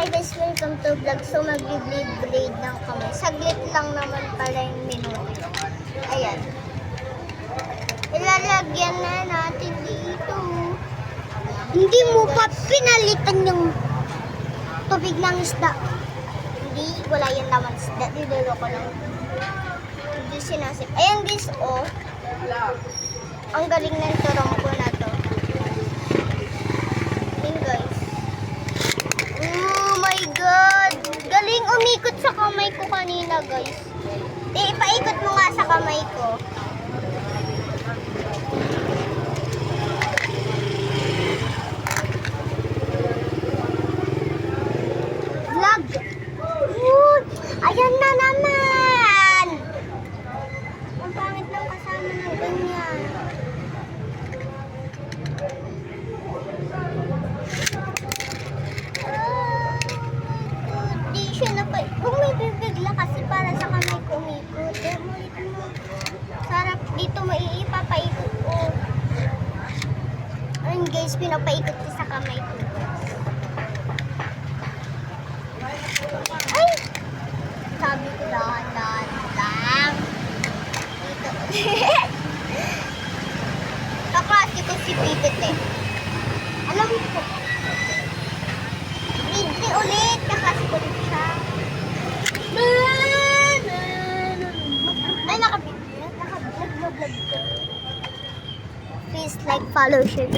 Hi guys, welcome to vlog. So mag-blade lang kami. Saglit lang naman pala yung minuto. Ayan. Ilalagyan na natin dito. Hindi mo pa pinalitan yung tubig ng isda. Hindi, wala yan naman isda. Didulo ko lang. Hindi sinasip. Ayan guys, oh. Ang galing ng turong ko na to. Ayan guys. Oh my God! Galing umikot sa kamay ko kanina guys. Ipaikot mo nga sa kamay ko. Vlog! Ayan na naman! Ang pangit ng kasama ng ganyan. Di siya na pa. Kung may bibigla kasi para sa kamay ko umikot. Sarap dito maiipapaikot ko. Ayun guys, pinapaikot ko sa kamay ko. Ay! Sabi ko dahan-dahan lang. Dito. Kaklase ko si Pipit eh. Alam mo po. Hindi ulit. Kaklase ko rin siya. Ay, naka-vlog ko. Please like, follow, share.